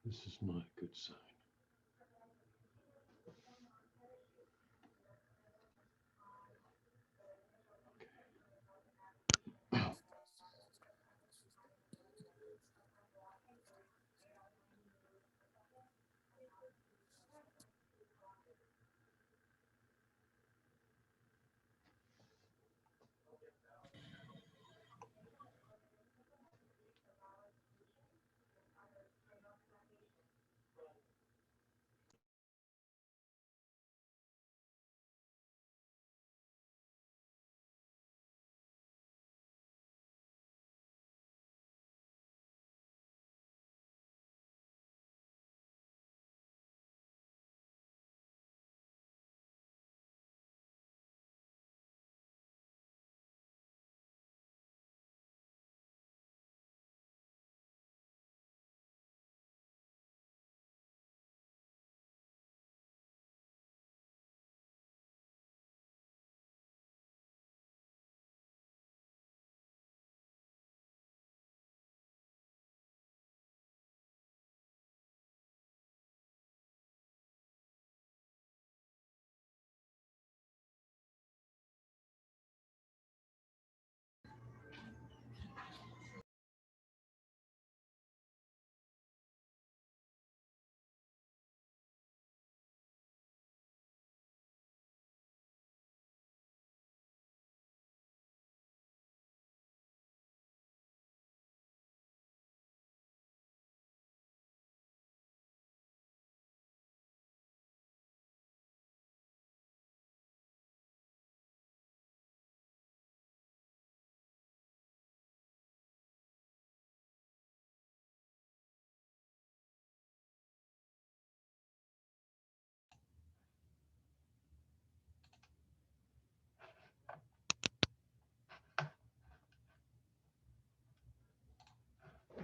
This is not a good sign.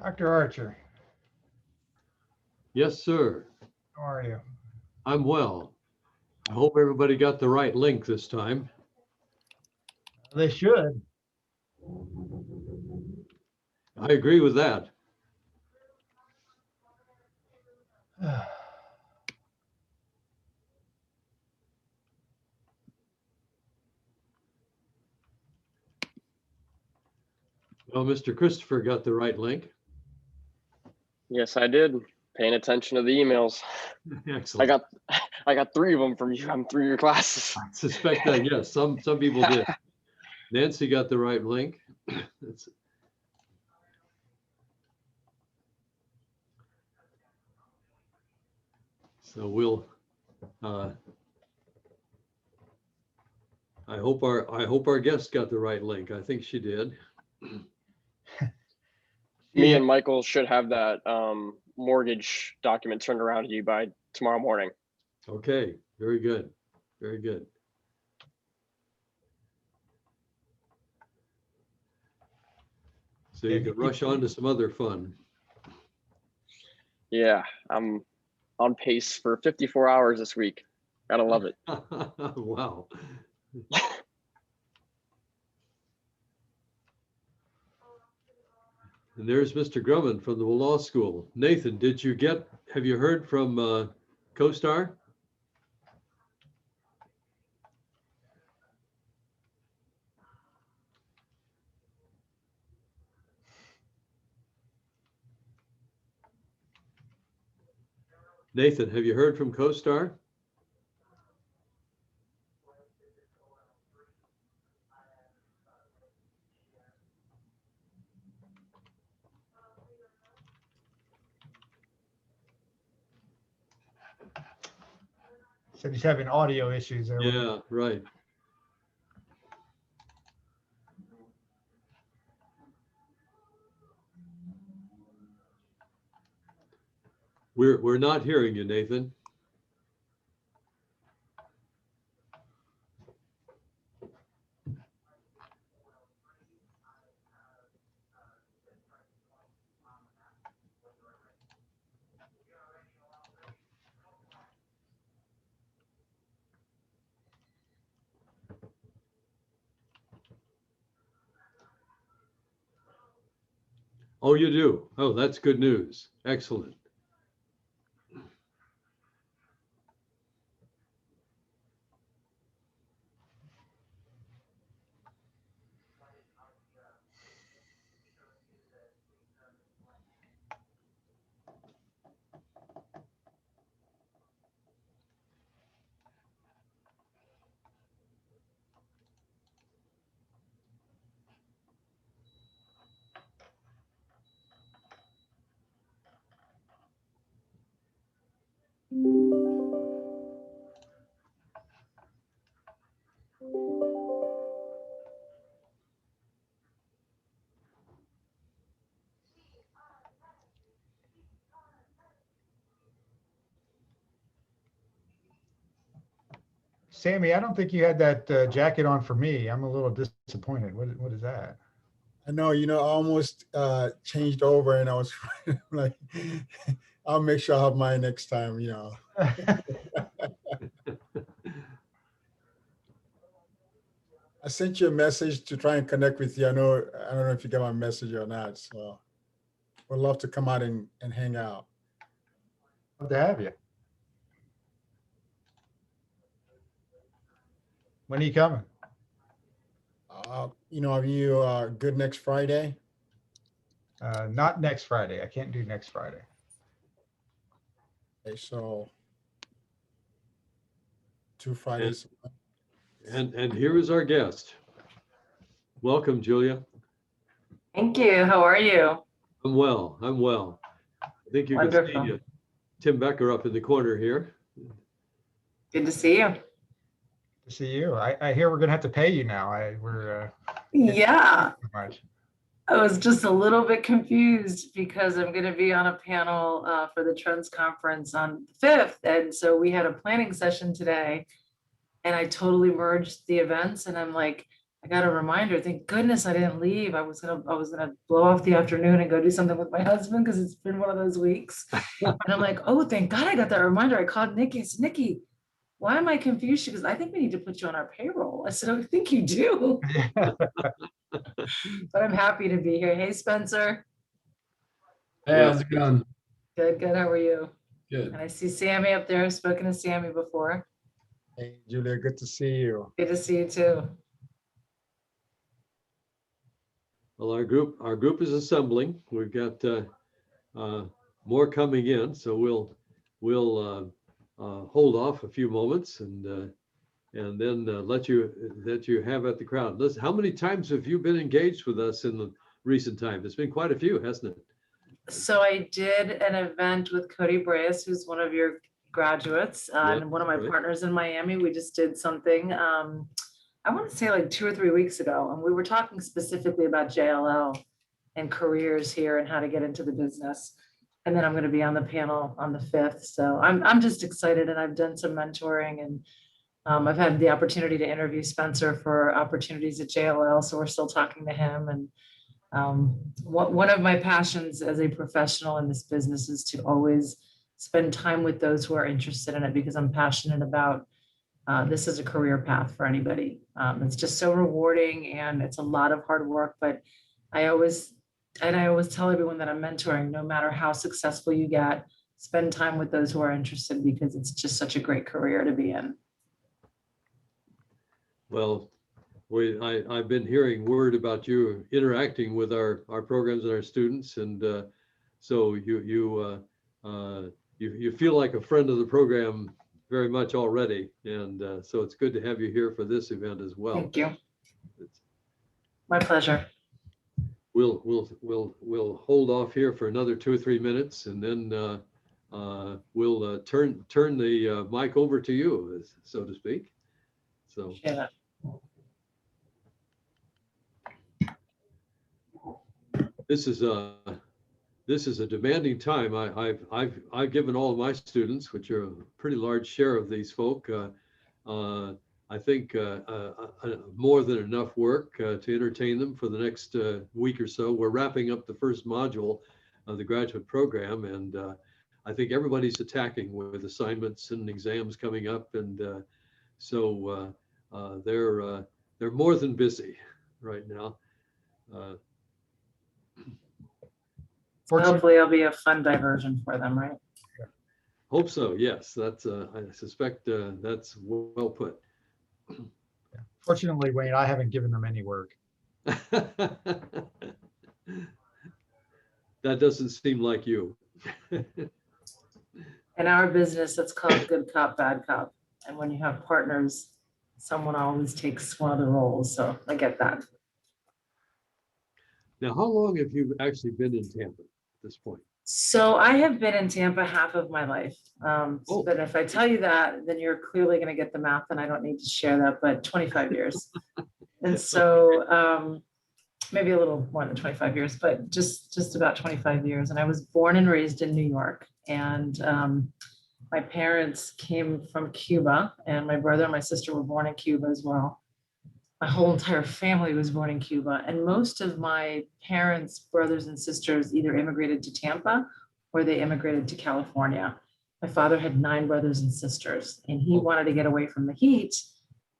Dr. Archer, Yes, sir. how are you? I'm well. I hope everybody got the right link this time. They should. I agree with that. Well, Mr. Christopher got the right link. Yes, I did. Paying attention to the emails. Excellent. I got 3 of them from you. I'm 3 of your classes. I suspect that, yes, some people did. Nancy got the right link. So we'll I hope our guest got the right link. I think she did. Me and Michael should have that mortgage document turned around to you by tomorrow morning. Okay, very good. Very good. So you can rush on to some other fun. Yeah, I'm on pace for 54 hours this week. Gotta love it. Wow. And there's Mr. Grumman from the law school. Nathan, have you heard from CoStar? Nathan, have you heard from CoStar? Said he's having audio issues there. Yeah, right. We're not hearing you, Nathan. Oh, you do? Oh, that's good news. Excellent. Sammy, I don't think you had that jacket on for me. I'm a little disappointed. What is that? I know, I almost changed over and I was like, I'll make sure I have mine next time, I sent you a message to try and connect with you. I don't know if you got my message or not. So would love to come out and hang out. Love to have you. When are you coming? Are you good next Friday? Not next Friday. I can't do next Friday. Okay, so 2 Fridays. And here is our guest. Welcome, Julia. Thank you. How are you? I'm well. I'm well. I think you can Wonderful. see Tim Becker up in the corner here. Good to see you. To see you. I hear we're gonna have to pay you now. We're Yeah, too much. I was just a little bit confused because I'm going to be on a panel for the Trends Conference on the 5th. And so we had a planning session today and I totally merged the events. And I'm like, I got a reminder. Thank goodness I didn't leave. I was gonna blow off the afternoon and go do something with my husband because it's been one of those weeks. And I'm like, oh, thank God I got that reminder. I called Nikki. I said, Nikki, why am I confused? She goes, I think we need to put you on our payroll. I said, I think you do. But I'm happy to be here. Hey, Spencer. Hey, how's it going? Good, good. How are you? Good. And I see Sammy up there. I've spoken to Sammy before. Hey, Julia, good to see you. Good to see you too. Well, our group is assembling. We've got more coming in, so we'll hold off a few moments and then let you have at the crowd. Listen, how many times have you been engaged with us in the recent time? It's been quite a few, hasn't it? So I did an event with Cody Breas, who's one of your graduates and one of my right. partners in Miami. We just did something, I want to say like 2 or 3 weeks ago, and we were talking specifically about JLL and careers here and how to get into the business. And then I'm going to be on the panel on the 5th. So I'm just excited, and I've done some mentoring, and I've had the opportunity to interview Spencer for opportunities at JLL. So we're still talking to him. And one of my passions as a professional in this business is to always spend time with those who are interested in it, because I'm passionate about this is a career path for anybody. It's just so rewarding and it's a lot of hard work, but I always tell everyone that I'm mentoring, no matter how successful you get, spend time with those who are interested, because it's just such a great career to be in. Well, I've been hearing word about you interacting with our programs and our students, and so you feel like a friend of the program very much already, and so it's good to have you here for this event as well. Thank you. My pleasure. We'll hold off here for another 2 or 3 minutes, and then we'll turn the mic over to you, so to speak. So. Yeah. This is a demanding time. I've given all of my students, which are a pretty large share of these folk, I think more than enough work to entertain them for the next week or so. We're wrapping up the first module of the graduate program, and I think everybody's attacking with assignments and exams coming up, and so they're more than busy right now. Hopefully it'll be a fun diversion for them, right? Hope so. Yes, that's. I suspect that's well put. Fortunately, Wayne, I haven't given them any work. That doesn't seem like you. In our business, it's called good cop, bad cop. And when you have partners, someone always takes one of the roles. So I get that. Now, how long have you actually been in Tampa at this point? So I have been in Tampa half of my life. Oh. But if I tell you that, then you're clearly going to get the math, and I don't need to share that, but 25 years. And so maybe a little more than 25 years, but just about 25 years. And I was born and raised in New York. And My parents came from Cuba, and my brother and my sister were born in Cuba as well. My whole entire family was born in Cuba, and most of my parents' brothers and sisters either immigrated to Tampa or they immigrated to California. My father had 9 brothers and sisters, and he wanted to get away from the heat,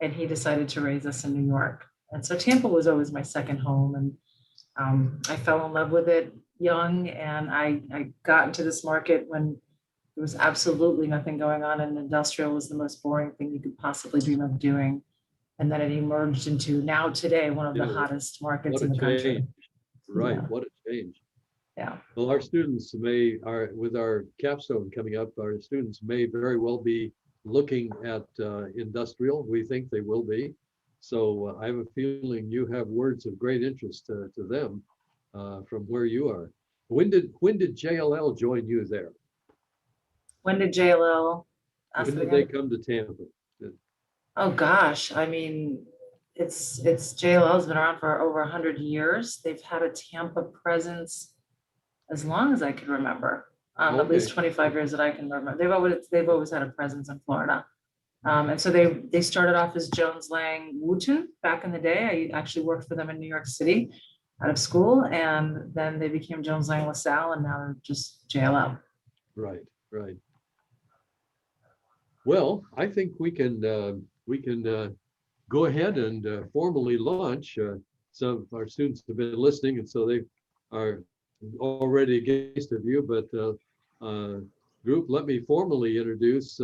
and he decided to raise us in New York. And so Tampa was always my second home, and I fell in love with it young, and I got into this market when there was absolutely nothing going on, and industrial was the most boring thing you could possibly dream of doing. And then it emerged into now today, one of the Yeah, hottest markets what in a the country. change. Right, Yeah. what a change. Yeah. Well, our students with our capstone coming up, our students may very well be looking at industrial. We think they will be. So I have a feeling you have words of great interest to them from where you are. When did JLL join you there? When did JLL? ask When it did they again? come to Tampa? Oh, gosh. I mean, it's JLL's been around for over 100 years. They've had a Tampa presence as long as I can remember. At least Okay. 25 years that I can remember. They've always had a presence in Florida. And so they started off as Jones Lang Wooten back in the day. I actually worked for them in New York City out of school, and then they became Jones Lang LaSalle, and now they're just JLL. Right, right. Well, I think we can go ahead and formally launch. Some of our students have been listening, and so they are already engaged of you. But group, let me formally introduce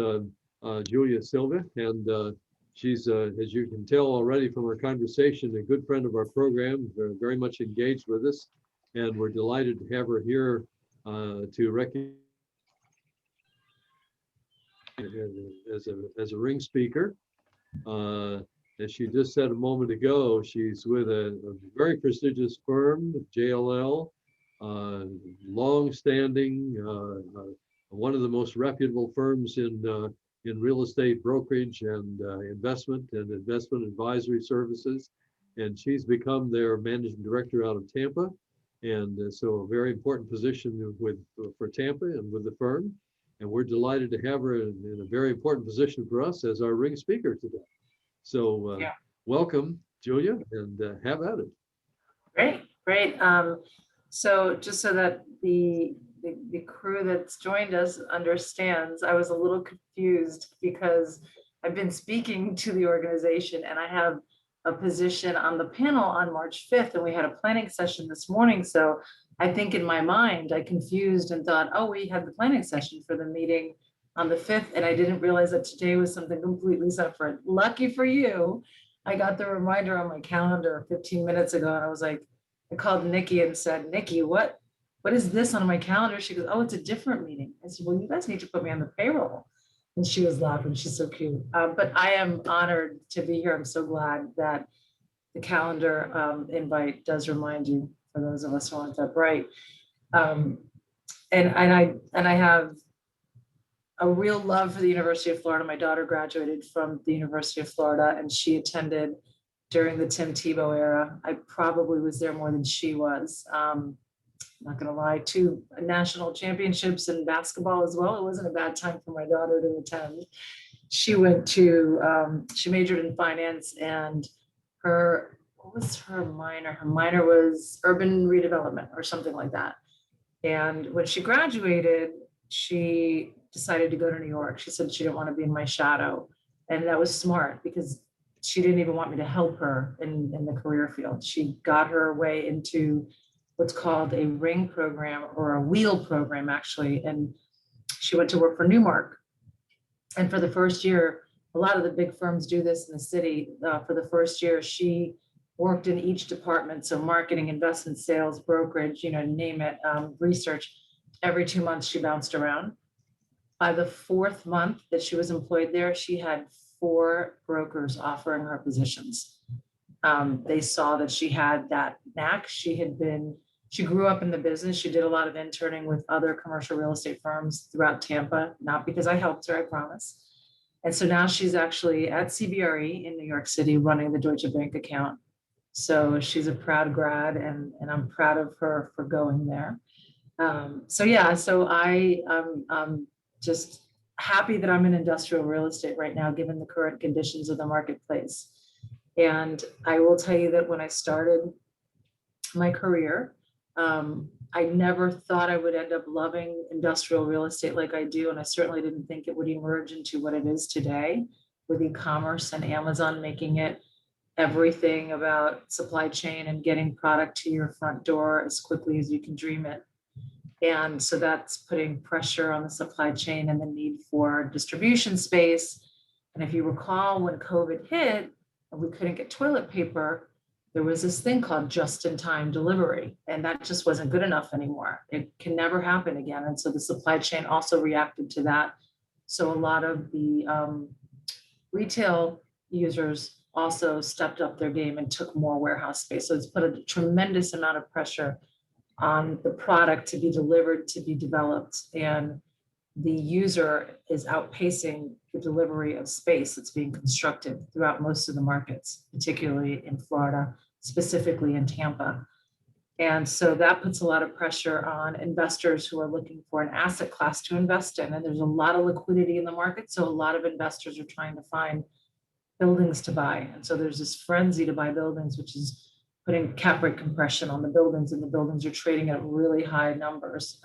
Julia Silva, and she's, as you can tell already from our conversation, a good friend of our program, very much engaged with us, and we're delighted to have her here to recognize as a ring speaker. As she just said a moment ago, she's with a very prestigious firm, JLL, long-standing, one of the most reputable firms in real estate brokerage and investment advisory services. And she's become their managing director out of Tampa. And so a very important position for Tampa and with the firm. And we're delighted to have her in a very important position for us as our ring speaker today. So Yeah. welcome, Julia, and have at it. Great, great. So just so that the crew that's joined us understands, I was a little confused because I've been speaking to the organization and I have a position on the panel on March 5th, and we had a planning session this morning. So I think in my mind, I confused and thought, oh, we had the planning session for the meeting on the 5th, and I didn't realize that today was something completely separate. Lucky for you, I got the reminder on my calendar 15 minutes ago, and I was like, I called Nikki and said, Nikki, what is this on my calendar? She goes, oh, it's a different meeting. I said, well, you guys need to put me on the payroll. And she was laughing. She's so cute. But I am honored to be here. I'm so glad that the calendar invite does remind you, for those of us who aren't that bright. And I have a real love for the University of Florida. My daughter graduated from the University of Florida, and she attended during the Tim Tebow era. I probably was there more than she was. Not gonna lie, 2 national championships in basketball as well. It wasn't a bad time for my daughter to attend. She went to, she majored in finance, and what was her minor? Her minor was urban redevelopment or something like that. And when she graduated, she decided to go to New York. She said she didn't want to be in my shadow. And that was smart because she didn't even want me to help her in the career field. She got her way into what's called a ring program, or a wheel program, actually. And she went to work for Newmark. And for the first year, a lot of the big firms do this in the city. For the first year, she worked in each department. So marketing, investment, sales, brokerage, name it, research. Every 2 months, she bounced around. By the 4th month that she was employed there, she had 4 brokers offering her positions. They saw that she had that knack. She grew up in the business. She did a lot of interning with other commercial real estate firms throughout Tampa, not because I helped her, I promise. And so now she's actually at CBRE in New York City running the Deutsche Bank account. So she's a proud grad, and I'm proud of her for going there. So yeah, so I'm just happy that I'm in industrial real estate right now, given the current conditions of the marketplace. And I will tell you that when I started my career, I never thought I would end up loving industrial real estate like I do. And I certainly didn't think it would emerge into what it is today, with e-commerce and Amazon making it everything about supply chain and getting product to your front door as quickly as you can dream it. And so that's putting pressure on the supply chain and the need for distribution space. And if you recall, when COVID hit and we couldn't get toilet paper, there was this thing called just-in-time delivery, and that just wasn't good enough anymore. It can never happen again. And so the supply chain also reacted to that. So a lot of the retail users also stepped up their game and took more warehouse space. So it's put a tremendous amount of pressure on the product to be delivered, to be developed, and the user is outpacing the delivery of space that's being constructed throughout most of the markets, particularly in Florida, specifically in Tampa. And so that puts a lot of pressure on investors who are looking for an asset class to invest in. And there's a lot of liquidity in the market. So a lot of investors are trying to find buildings to buy. And so there's this frenzy to buy buildings, which is putting cap rate compression on the buildings, and the buildings are trading at really high numbers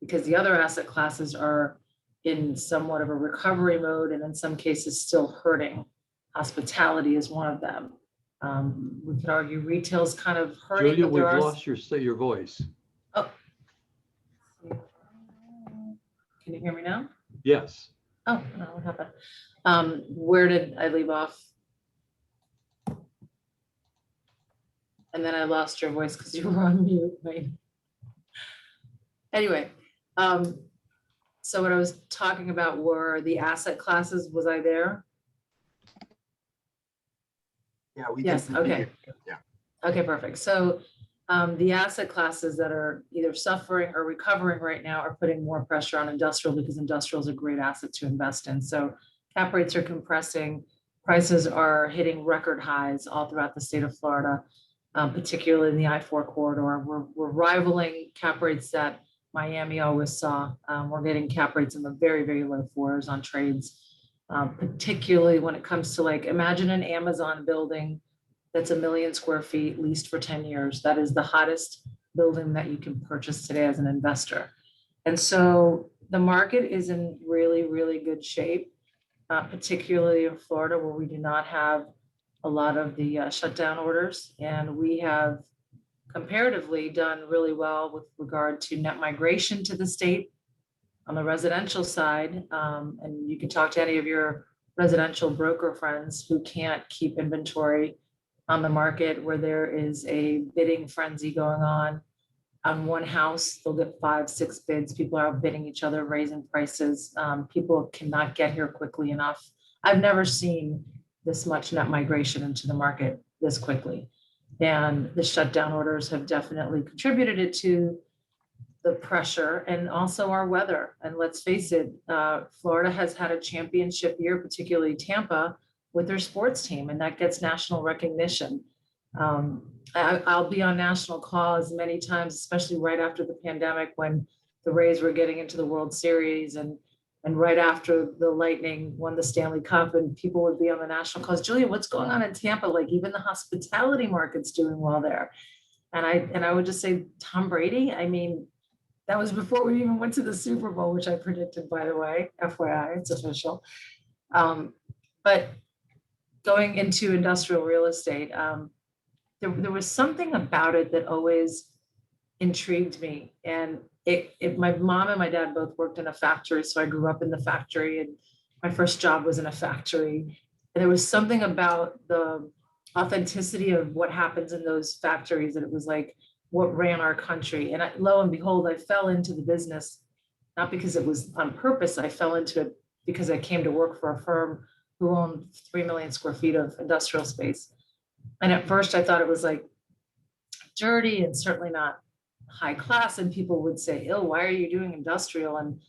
because the other asset classes are in somewhat of a recovery mode, and in some cases still hurting. Hospitality is one of them. We could argue retail's kind of hurting. Julia, but we've there are... lost your voice. Oh. Can you hear me now? Yes. Oh, no, what happened? Where did I leave off? And then I lost your voice because you were on mute. Right? Anyway, so what I was talking about were the asset classes. Was I there? Yeah, we Yes, can. okay. Yeah. Okay, perfect. So the asset classes that are either suffering or recovering right now are putting more pressure on industrial, because industrial is a great asset to invest in. So cap rates are compressing, prices are hitting record highs all throughout the state of Florida, particularly in the I-4 corridor. We're rivaling cap rates that Miami always saw. We're getting cap rates in the very, very low fours on trades, particularly when it comes to, like, imagine an Amazon building that's 1 million square feet leased for 10 years. That is the hottest building that you can purchase today as an investor. And so the market is in really, really good shape, particularly in Florida, where we do not have a lot of the shutdown orders. And we have comparatively done really well with regard to net migration to the state on the residential side. And you can talk to any of your residential broker friends who can't keep inventory on the market, where there is a bidding frenzy going on one house. They'll get 5, 6 bids. People are outbidding each other, raising prices. People cannot get here quickly enough. I've never seen this much net migration into the market this quickly. And the shutdown orders have definitely contributed it to the pressure, and also our weather. And let's face it, Florida has had a championship year, particularly Tampa, with their sports team, and that gets national recognition. I'll be on national calls many times, especially right after the pandemic, when the Rays were getting into the World Series, and right after the Lightning won the Stanley Cup, and people would be on the national calls. Julia, what's going on in Tampa? Like, even the hospitality market's doing well there. And I would just say Tom Brady. I mean, that was before we even went to the Super Bowl, which I predicted, by the way, FYI, it's official. But going into industrial real estate, there was something about it that always intrigued me. And my mom and my dad both worked in a factory, so I grew up in the factory, and my first job was in a factory. And there was something about the authenticity of what happens in those factories that it was like what ran our country. And lo and behold, I fell into the business, not because it was on purpose. I fell into it because I came to work for a firm who owned 3 million square feet of industrial space. And at first I thought it was like dirty and certainly not high class. And people would say, "Oh, why are you doing industrial? And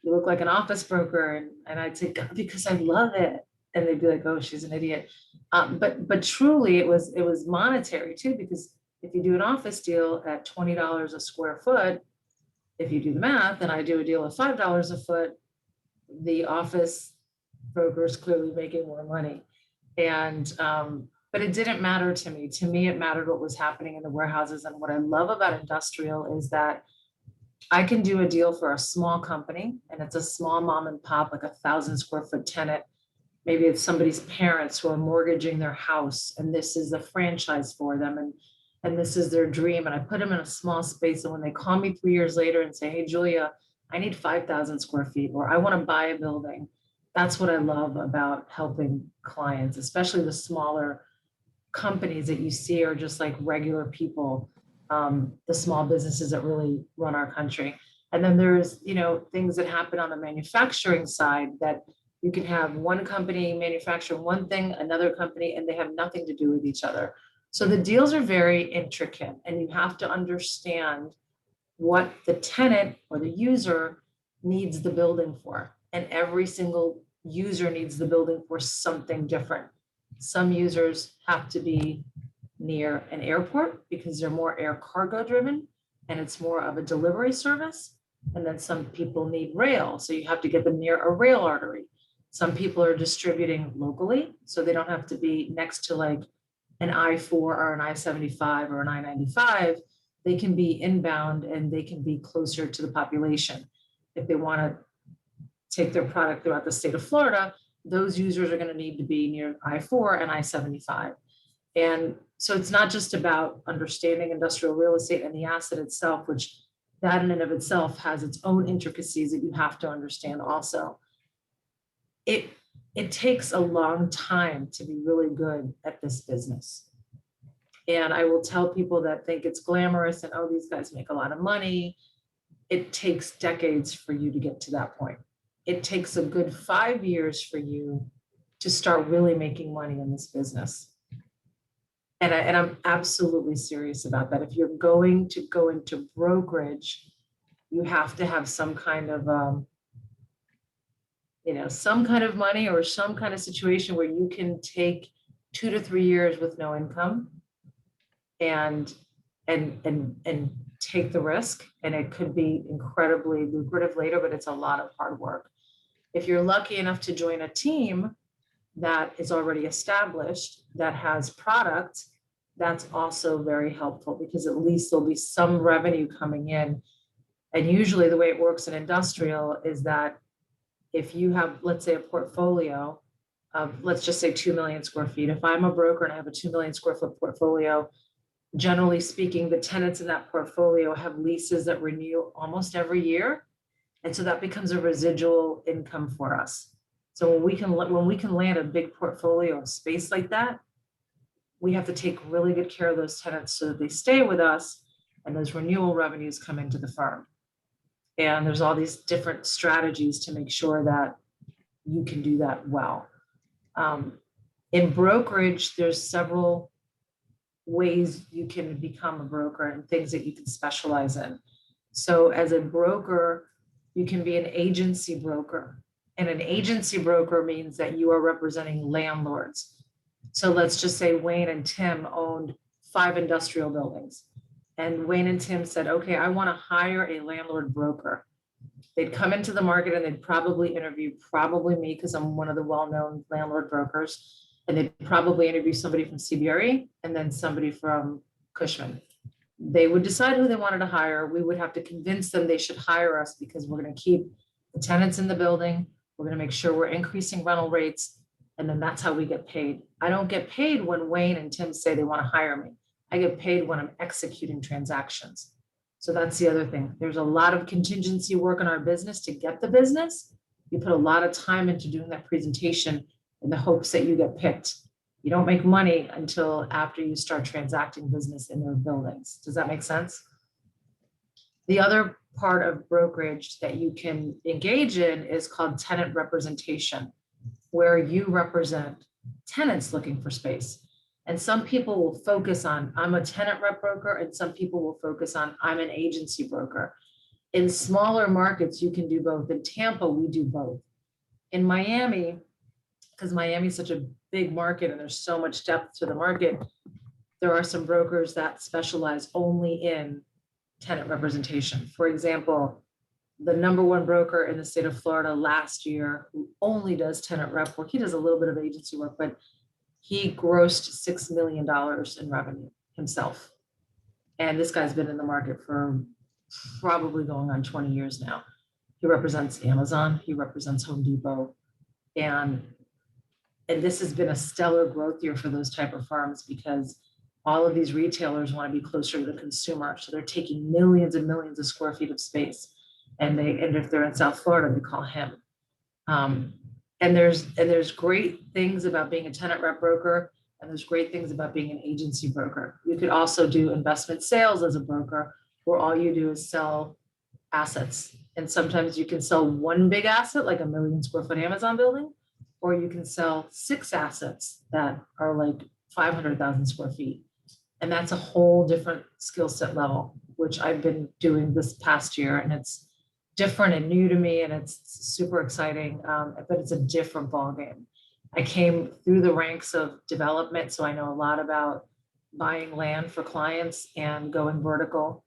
you look like an office broker." And I'd say, "God, because I love it." And they'd be like, "Oh, she's an idiot." But truly it was monetary too, because if you do an office deal at $20 a square foot, if you do the math, and I do a deal at $5 a foot, the office brokers clearly making more money. And, but it didn't matter to me. To me, it mattered what was happening in the warehouses. And what I love about industrial is that I can do a deal for a small company, and it's a small mom and pop, like 1,000 square foot tenant. Maybe it's somebody's parents who are mortgaging their house, and this is a franchise for them, and this is their dream. And I put them in a small space, and when they call me 3 years later and say, "Hey, Julia, I need 5,000 square feet," or "I want to buy a building," that's what I love about helping clients, especially the smaller companies that you see are just like regular people, the small businesses that really run our country. And then there's, things that happen on the manufacturing side that you can have one company manufacture one thing, another company, and they have nothing to do with each other. So the deals are very intricate, and you have to understand what the tenant or the user needs the building for. And every single user needs the building for something different. Some users have to be near an airport because they're more air cargo driven and it's more of a delivery service. And then some people need rail, so you have to get them near a rail artery. Some people are distributing locally, so they don't have to be next to like an I-4 or an I-75 or an I-95. They can be inbound and they can be closer to the population. If they want to take their product throughout the state of Florida, those users are going to need to be near I-4 and I-75. And so it's not just about understanding industrial real estate and the asset itself, which that in and of itself has its own intricacies that you have to understand also. It takes a long time to be really good at this business. And I will tell people that think it's glamorous and, oh, these guys make a lot of money. It takes decades for you to get to that point. It takes a good 5 years for you to start really making money in this business. And I'm absolutely serious about that. If you're going to go into brokerage, you have to have some kind of, some kind of money or some kind of situation where you can take 2 to 3 years with no income and take the risk. And it could be incredibly lucrative later, but it's a lot of hard work. If you're lucky enough to join a team that is already established, that has product, that's also very helpful because at least there'll be some revenue coming in. And usually the way it works in industrial is that if you have, let's say, a portfolio of, let's just say 2 million square feet. If I'm a broker and I have a 2 million square foot portfolio, generally speaking, the tenants in that portfolio have leases that renew almost every year. And so that becomes a residual income for us. So when we can land a big portfolio of space like that, we have to take really good care of those tenants so that they stay with us and those renewal revenues come into the firm. And there's all these different strategies to make sure that you can do that well. In brokerage, there's several ways you can become a broker and things that you can specialize in. So as a broker, you can be an agency broker. And an agency broker means that you are representing landlords. So let's just say Wayne and Tim owned 5 industrial buildings. And Wayne and Tim said, okay, I want to hire a landlord broker. They'd come into the market and they'd probably interview me because I'm one of the well-known landlord brokers. And they'd probably interview somebody from CBRE and then somebody from Cushman. They would decide who they wanted to hire. We would have to convince them they should hire us because we're going to keep the tenants in the building. We're going to make sure we're increasing rental rates. And then that's how we get paid. I don't get paid when Wayne and Tim say they want to hire me. I get paid when I'm executing transactions. So that's the other thing. There's a lot of contingency work in our business to get the business. You put a lot of time into doing that presentation in the hopes that you get picked. You don't make money until after you start transacting business in their buildings. Does that make sense? The other part of brokerage that you can engage in is called tenant representation, where you represent tenants looking for space. And some people will focus on, I'm a tenant rep broker, and some people will focus on, I'm an agency broker. In smaller markets, you can do both. In Tampa, we do both. In Miami, because Miami is such a big market and there's so much depth to the market, there are some brokers that specialize only in tenant representation. For example, the #1 broker in the state of Florida last year who only does tenant rep work. He does a little bit of agency work, but he grossed $6 million in revenue himself. And this guy's been in the market for probably going on 20 years now. He represents Amazon, he represents Home Depot, and this has been a stellar growth year for those type of firms because all of these retailers want to be closer to the consumer. So they're taking millions and millions of square feet of space. And if they're in South Florida, they call him. And there's great things about being a tenant rep broker, and there's great things about being an agency broker. You could also do investment sales as a broker, where all you do is sell assets. And sometimes you can sell one big asset, like a 1 million square foot Amazon building, or you can sell 6 assets that are like 500,000 square feet. And that's a whole different skill set level, which I've been doing this past year. And it's different and new to me, and it's super exciting, but it's a different ballgame. I came through the ranks of development, so I know a lot about buying land for clients and going vertical,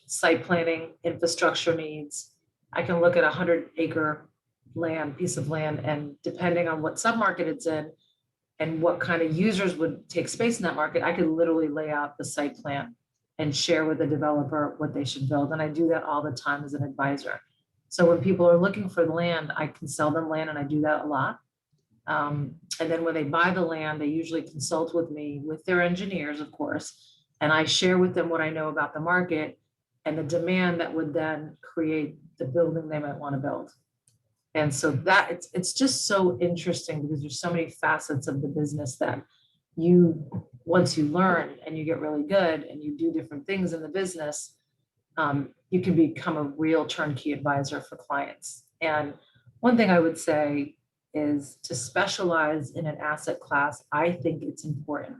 site planning, infrastructure needs. I can look at a 100-acre piece of land, and depending on what submarket it's in and what kind of users would take space in that market, I could literally lay out the site plan and share with the developer what they should build. And I do that all the time as an advisor. So when people are looking for land, I can sell them land, and I do that a lot. And then when they buy the land, they usually consult with me, with their engineers, of course, and I share with them what I know about the market and the demand that would then create the building they might want to build. And so that it's just so interesting because there's so many facets of the business that once you learn and you get really good and you do different things in the business, you can become a real turnkey advisor for clients. And one thing I would say is to specialize in an asset class. I think it's important.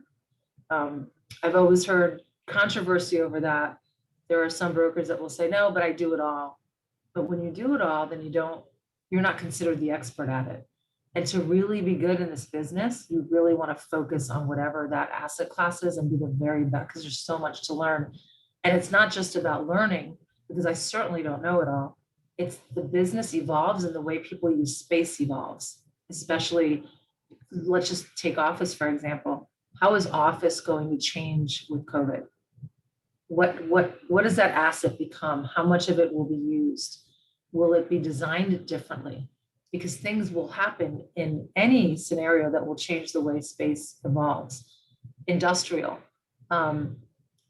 I've always heard controversy over that. There are some brokers that will say, no, but I do it all. But when you do it all, then you're not considered the expert at it. And to really be good in this business, you really want to focus on whatever that asset class is and be the very best, because there's so much to learn. And it's not just about learning, because I certainly don't know it all. It's the business evolves and the way people use space evolves, especially, let's just take office, for example. How is office going to change with COVID? What does that asset become? How much of it will be used? Will it be designed differently? Because things will happen in any scenario that will change the way space evolves. Industrial.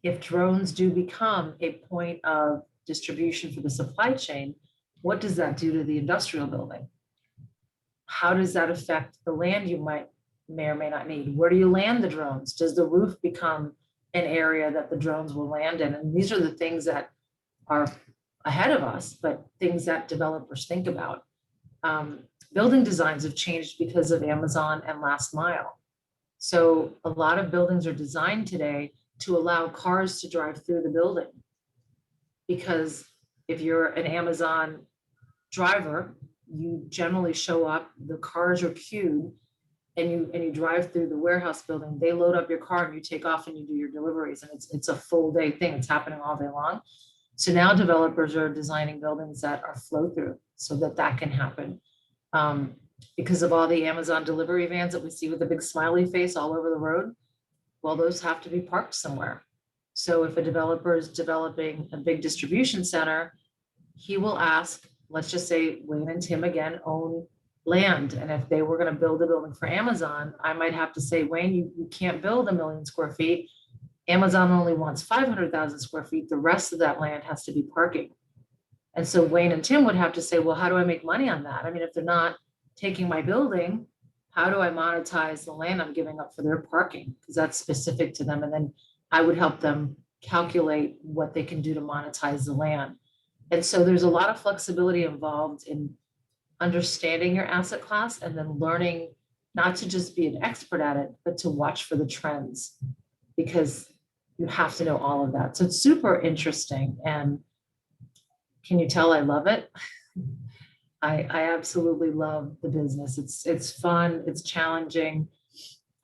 If drones do become a point of distribution for the supply chain, what does that do to the industrial building? How does that affect the land you may or may not need? Where do you land the drones? Does the roof become an area that the drones will land in? And these are the things that are ahead of us, but things that developers think about. Building designs have changed because of Amazon and last mile. So a lot of buildings are designed today to allow cars to drive through the building. Because if you're an Amazon driver, you generally show up, the cars are queued, and you drive through the warehouse building, they load up your car and you take off and you do your deliveries, and it's a full day thing. It's happening all day long. So now developers are designing buildings that are flow through so that can happen. Because of all the Amazon delivery vans that we see with a big smiley face all over the road, well, those have to be parked somewhere. So if a developer is developing a big distribution center, he will ask, let's just say Wayne and Tim again own land. And if they were going to build a building for Amazon, I might have to say, Wayne, you can't build 1 million square feet. Amazon only wants 500,000 square feet. The rest of that land has to be parking. And so Wayne and Tim would have to say, well, how do I make money on that? I mean, if they're not taking my building, how do I monetize the land I'm giving up for their parking? Because that's specific to them. And then I would help them calculate what they can do to monetize the land. And so there's a lot of flexibility involved in understanding your asset class and then learning not to just be an expert at it, but to watch for the trends, because you have to know all of that. So it's super interesting. And can you tell I love it? I absolutely love the business. It's fun, it's challenging.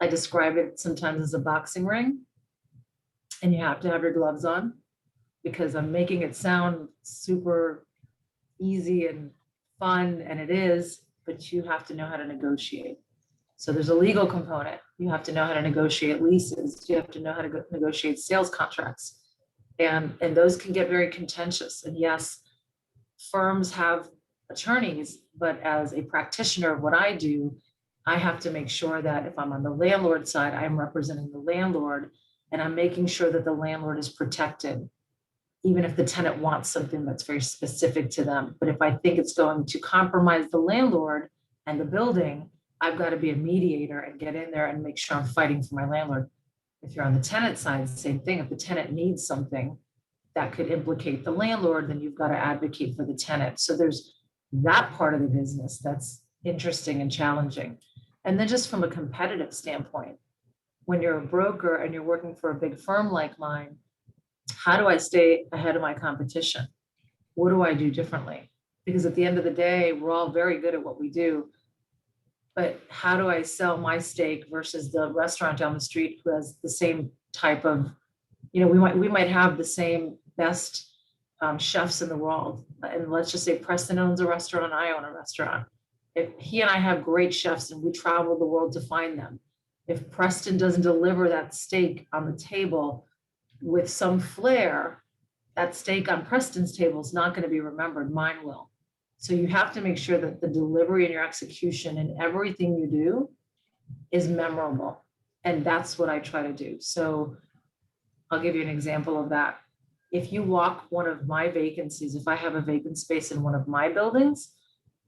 I describe it sometimes as a boxing ring, and you have to have your gloves on. because I'm making it sound super easy and fun, and it is, but you have to know how to negotiate. So there's a legal component. You have to know how to negotiate leases. You have to know how to negotiate sales contracts. And those can get very contentious. And yes, firms have attorneys, but as a practitioner of what I do, I have to make sure that if I'm on the landlord side, I'm representing the landlord and I'm making sure that the landlord is protected, even if the tenant wants something that's very specific to them. But if I think it's going to compromise the landlord and the building, I've got to be a mediator and get in there and make sure I'm fighting for my landlord. If you're on the tenant side, same thing. If the tenant needs something that could implicate the landlord, then you've got to advocate for the tenant. So there's that part of the business that's interesting and challenging. And then just from a competitive standpoint, when you're a broker and you're working for a big firm like mine, how do I stay ahead of my competition? What do I do differently? Because at the end of the day, we're all very good at what we do. But how do I sell my steak versus the restaurant down the street who has the same type of, we might have the same best chefs in the world. And let's just say Preston owns a restaurant and I own a restaurant. If he and I have great chefs and we travel the world to find them, if Preston doesn't deliver that steak on the table with some flair, that steak on Preston's table is not going to be remembered, mine will. So you have to make sure that the delivery and your execution and everything you do is memorable. And that's what I try to do. So I'll give you an example of that. If you walk one of my vacancies, if I have a vacant space in one of my buildings,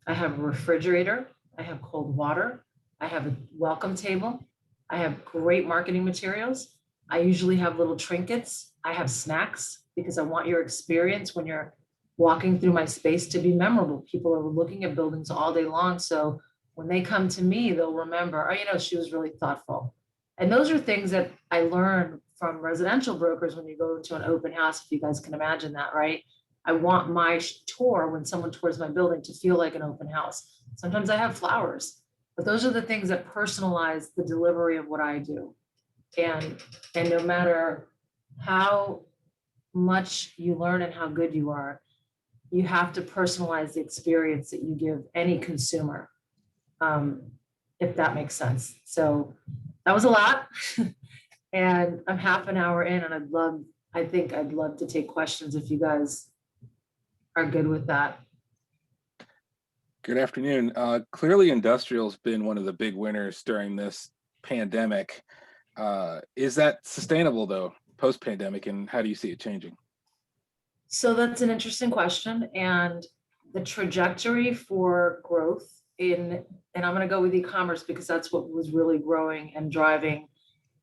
I have a refrigerator, I have cold water, I have a welcome table, I have great marketing materials. I usually have little trinkets. I have snacks because I want your experience when you're walking through my space to be memorable. People are looking at buildings all day long. So when they come to me, they'll remember, oh, she was really thoughtful. And those are things that I learned from residential brokers when you go to an open house, if you guys can imagine that, right? I want my tour, when someone tours my building, to feel like an open house. Sometimes I have flowers, but those are the things that personalize the delivery of what I do. And no matter how much you learn and how good you are, you have to personalize the experience that you give any consumer, if that makes sense. So that was a lot. And I'm half an hour in, and I think I'd love to take questions if you guys are good with that. Good afternoon. Clearly, industrial's been one of the big winners during this pandemic. Is that sustainable, though, post-pandemic, and how do you see it changing? So that's an interesting question. And the trajectory for growth and I'm going to go with e-commerce because that's what was really growing and driving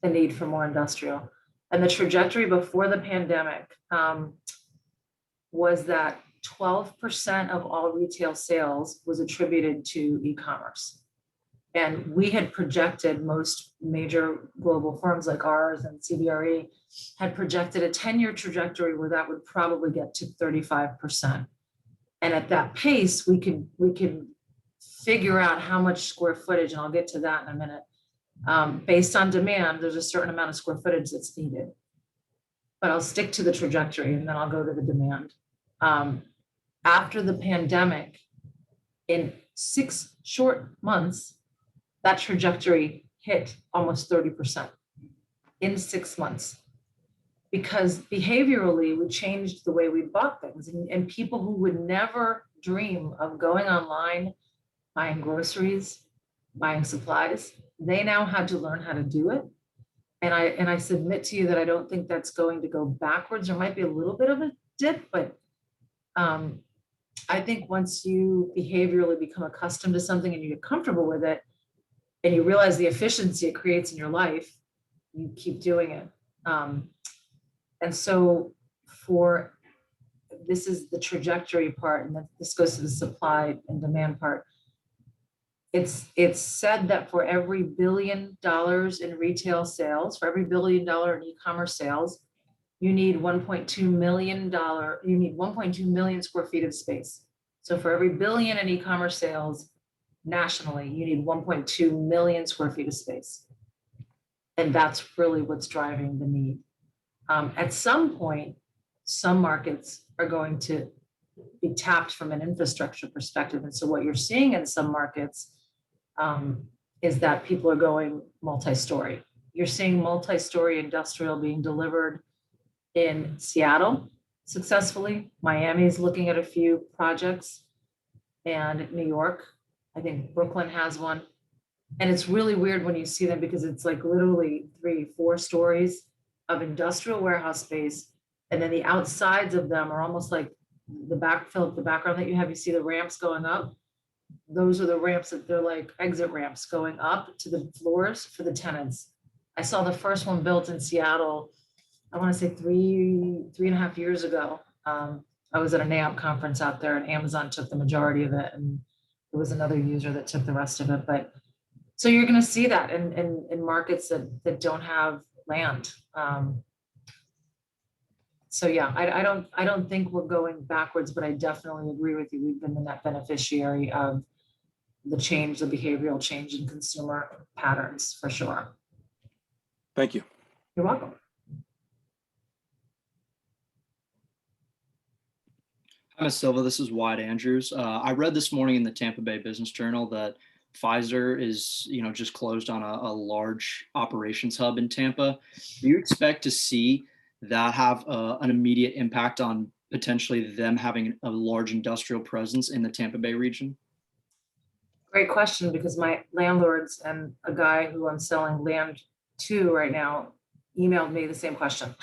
the need for more industrial. And the trajectory before the pandemic was that 12% of all retail sales was attributed to e-commerce. And we had projected, most major global firms like ours and CBRE had projected a 10-year trajectory where that would probably get to 35%. And at that pace, we could figure out how much square footage, and I'll get to that in a minute. Based on demand, there's a certain amount of square footage that's needed. But I'll stick to the trajectory and then I'll go to the demand. After the pandemic, in 6 short months, that trajectory hit almost 30% in 6 months. Because behaviorally, we changed the way we bought things. And people who would never dream of going online, buying groceries, buying supplies, they now had to learn how to do it. And I submit to you that I don't think that's going to go backwards. There might be a little bit of a dip, but I think once you behaviorally become accustomed to something and you get comfortable with it, and you realize the efficiency it creates in your life, you keep doing it. And so this is the trajectory part, and this goes to the supply and demand part. It's said that for every $1 billion in retail sales, for every $1 billion in e-commerce sales, you need 1.2 million square feet of space. So for every billion in e-commerce sales nationally, you need 1.2 million square feet of space. And that's really what's driving the need. At some point, some markets are going to be tapped from an infrastructure perspective. And so what you're seeing in some markets is that people are going multi-story. You're seeing multi-story industrial being delivered in Seattle successfully. Miami's looking at a few projects, and New York, I think Brooklyn has one. And it's really weird when you see them because it's like literally 3-4 stories of industrial warehouse space. And then the outsides of them are almost like the background that you have, you see the ramps going up. Those are the ramps that they're like exit ramps going up to the floors for the tenants. I saw the first one built in Seattle, I want to say 3.5 years ago. I was at a NAM conference out there and Amazon took the majority of it. And there was another user that took the rest of it. But so you're going to see that in markets that don't have land. So yeah, I don't think we're going backwards, but I definitely agree with you. We've been the net beneficiary of the change, the behavioral change in consumer patterns for sure. Thank you. You're welcome. Hi, Ms. Silva. This is Wyatt Andrews. I read this morning in the Tampa Bay Business Journal that Pfizer is, just closed on a large operations hub in Tampa. Do you expect to see that have an immediate impact on potentially them having a large industrial presence in the Tampa Bay region? Great question, because my landlords and a guy who I'm selling land to right now emailed me the same question.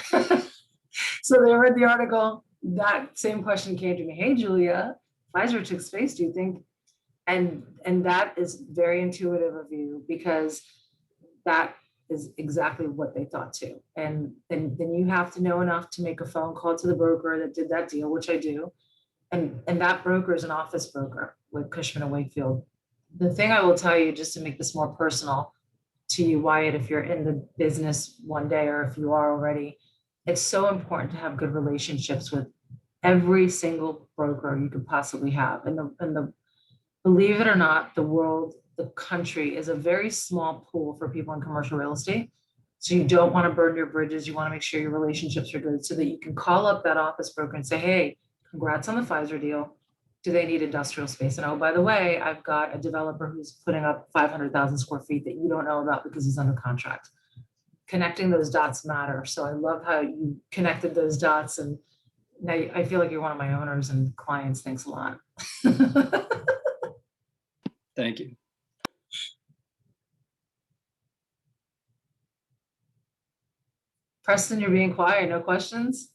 So they read the article. That same question came to me. Hey, Julia, Pfizer took space. Do you think? And that is very intuitive of you, because that is exactly what they thought too. And then you have to know enough to make a phone call to the broker that did that deal, which I do. And that broker is an office broker with Cushman and Wakefield. The thing I will tell you, just to make this more personal to you, Wyatt, if you're in the business one day, or if you are already, it's so important to have good relationships with every single broker you could possibly have. And the believe it or not, the country is a very small pool for people in commercial real estate. So you don't want to burn your bridges. You want to make sure your relationships are good so that you can call up that office broker and say, hey, congrats on the Pfizer deal. Do they need industrial space? And oh, by the way, I've got a developer who's putting up 500,000 square feet that you don't know about because he's under contract. Connecting those dots matter. So I love how you connected those dots. And now I feel like you're one of my owners and clients. Thanks a lot. Thank you. Preston, you're being quiet. No questions?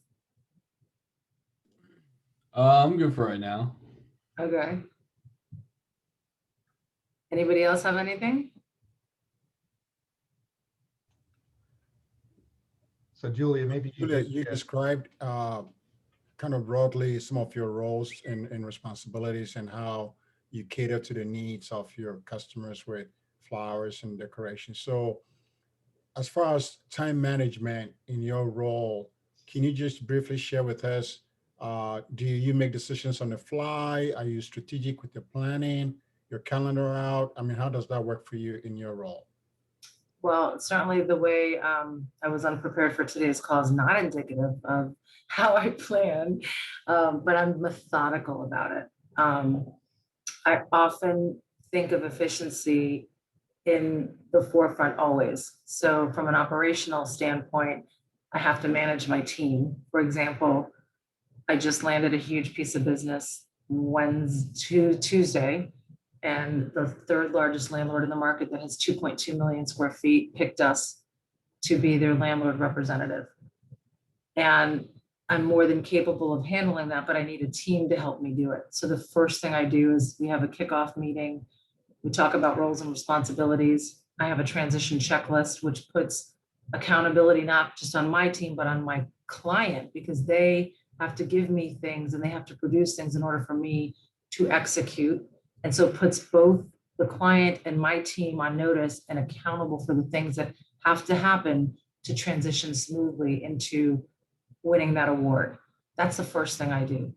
I'm good for right now. Okay. Anybody else have anything? So Julia, maybe you Julia, could, you described kind of broadly some of your roles and responsibilities and how you cater to the needs of your customers with flowers and decorations. So as far as time management in your role, can you just briefly share with us, do you make decisions on the fly? Are you strategic with your planning, your calendar out? I mean, how does that work for you in your role? Well, certainly the way I was unprepared for today's call is not indicative of how I plan, but I'm methodical about it. I often think of efficiency in the forefront always. So from an operational standpoint, I have to manage my team. For example, I just landed a huge piece of business Tuesday, and the third largest landlord in the market that has 2.2 million square feet picked us to be their landlord representative. And I'm more than capable of handling that, but I need a team to help me do it. So the first thing I do is we have a kickoff meeting. We talk about roles and responsibilities. I have a transition checklist, which puts accountability not just on my team, but on my client, because they have to give me things and they have to produce things in order for me to execute. And so it puts both the client and my team on notice and accountable for the things that have to happen to transition smoothly into winning that award. That's the first thing I do.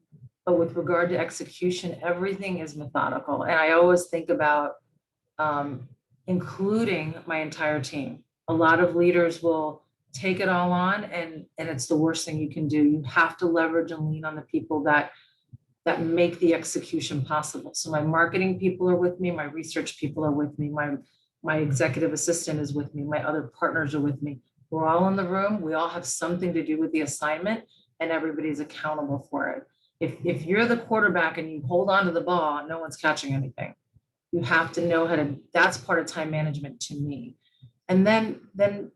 But with regard to execution, everything is methodical. And I always think about including my entire team. A lot of leaders will take it all on, and it's the worst thing you can do. You have to leverage and lean on the people that make the execution possible. So my marketing people are with me, my research people are with me, my executive assistant is with me, my other partners are with me. We're all in the room. We all have something to do with the assignment, and everybody's accountable for it. If you're the quarterback and you hold on to the ball, no one's catching anything. You have to know how to, that's part of time management to me. And then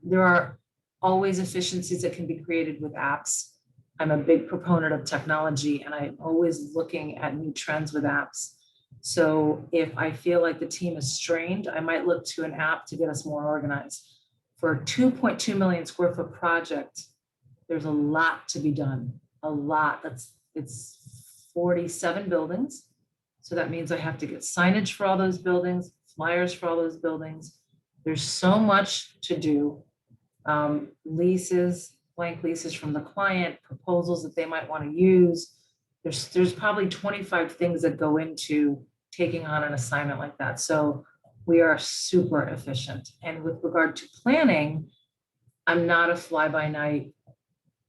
there are always efficiencies that can be created with apps. I'm a big proponent of technology, and I'm always looking at new trends with apps. So if I feel like the team is strained, I might look to an app to get us more organized. For a 2.2 million square foot project, there's a lot to be done, a lot. It's 47 buildings. So that means I have to get signage for all those buildings, flyers for all those buildings. There's so much to do. Leases, blank leases from the client, proposals that they might want to use. There's probably 25 things that go into taking on an assignment like that. So we are super efficient. And with regard to planning, I'm not a fly-by-night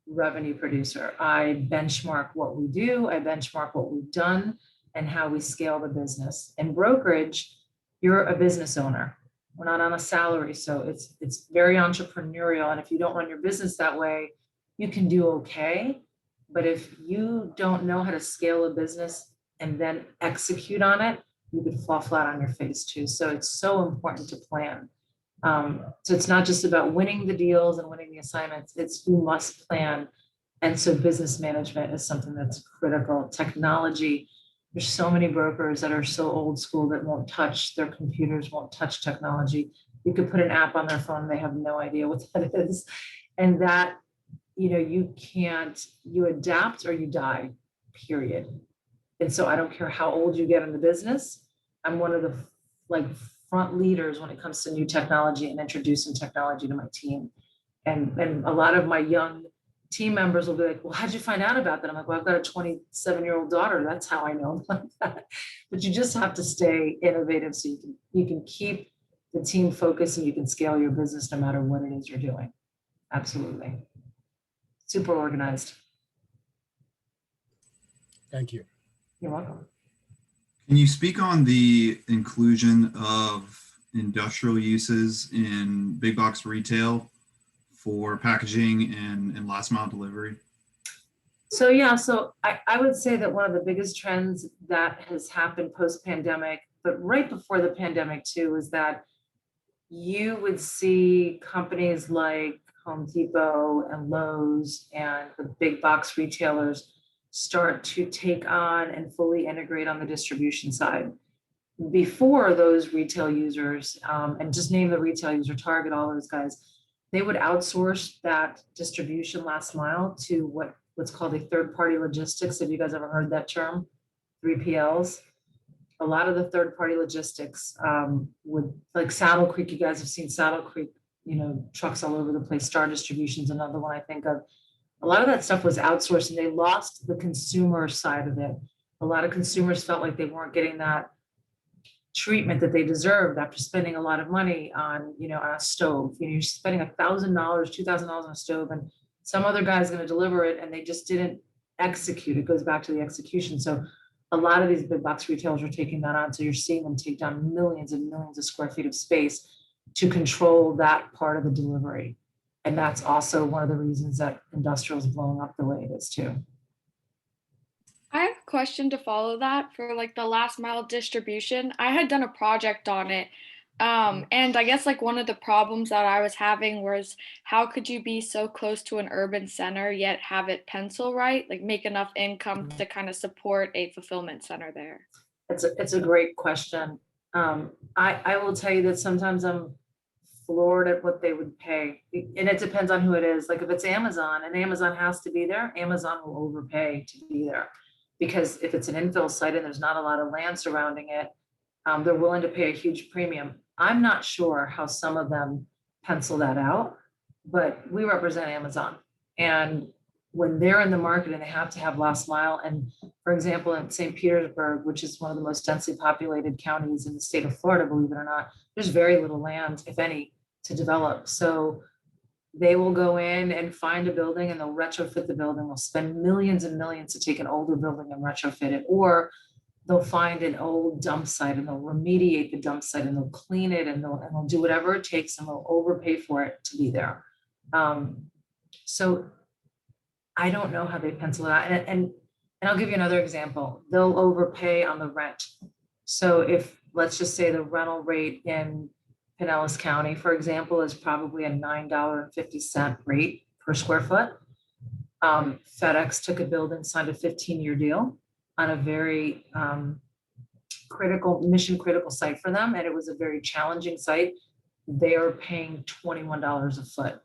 revenue producer. I benchmark what we do, I benchmark what we've done, and how we scale the business. In brokerage, you're a business owner. We're not on a salary, so it's very entrepreneurial. And if you don't run your business that way, you can do okay. But if you don't know how to scale a business and then execute on it, you could fall flat on your face too. So it's so important to plan. So it's not just about winning the deals and winning the assignments, it's you must plan. And so business management is something that's critical. Technology, there's so many brokers that are so old school that won't touch their computers, won't touch technology. You could put an app on their phone, they have no idea what that is. And that, you adapt or you die, period. And so I don't care how old you get in the business. I'm one of the front leaders when it comes to new technology and introducing technology to my team. And a lot of my young team members will be like, well, how'd you find out about that? I'm like, well, I've got a 27-year-old daughter. That's how I know about that. But you just have to stay innovative so you can keep the team focused and you can scale your business no matter what it is you're doing. Absolutely. Super organized. Thank you. You're welcome. Can you speak on the inclusion of industrial uses in big box retail for packaging and last mile delivery? So yeah, so I would say that one of the biggest trends that has happened post-pandemic, but right before the pandemic too, is that you would see companies like Home Depot and Lowe's and the big box retailers start to take on and fully integrate on the distribution side. Before, those retail users, and just name the retail user, Target, all those guys, they would outsource that distribution last mile to what's called a third-party logistics. Have you guys ever heard that term? 3PLs. A lot of the third-party logistics would, like Saddle Creek, you guys have seen Saddle Creek, trucks all over the place. Star Distribution's another one I think of. A lot of that stuff was outsourced and they lost the consumer side of it. A lot of consumers felt like they weren't getting that treatment that they deserved after spending a lot of money on, on a stove. You're spending $1,000, $2,000 on a stove, and some other guy's going to deliver it, and they just didn't execute. It goes back to the execution. So a lot of these big box retailers are taking that on. So you're seeing them take down millions and millions of square feet of space to control that part of the delivery. And that's also one of the reasons that industrial is blowing up the way it is too. I have a question to follow that for the last mile distribution. I had done a project on it. And I guess one of the problems that I was having was how could you be so close to an urban center yet have it pencil right, make enough income to kind of support a fulfillment center there? It's a great question. I will tell you that sometimes I'm floored at what they would pay. And it depends on who it is. If it's Amazon and Amazon has to be there, Amazon will overpay to be there. Because if it's an infill site and there's not a lot of land surrounding it, they're willing to pay a huge premium. I'm not sure how some of them pencil that out, but we represent Amazon. And when they're in the market and they have to have last mile, and for example, in St. Petersburg, which is one of the most densely populated counties in the state of Florida, believe it or not, there's very little land, if any, to develop. So They will go in and find a building and they'll retrofit the building. They'll spend millions and millions to take an older building and retrofit it, or they'll find an old dump site and they'll remediate the dump site and they'll clean it and they'll do whatever it takes and they'll overpay for it to be there. So I don't know how they pencil it out. And I'll give you another example. They'll overpay on the rent. So if, let's just say the rental rate in Pinellas County, for example, is probably a $9.50 rate per square foot. FedEx took a building, signed a 15-year deal on a very mission critical site for them. And it was a very challenging site. They are paying $21 a foot.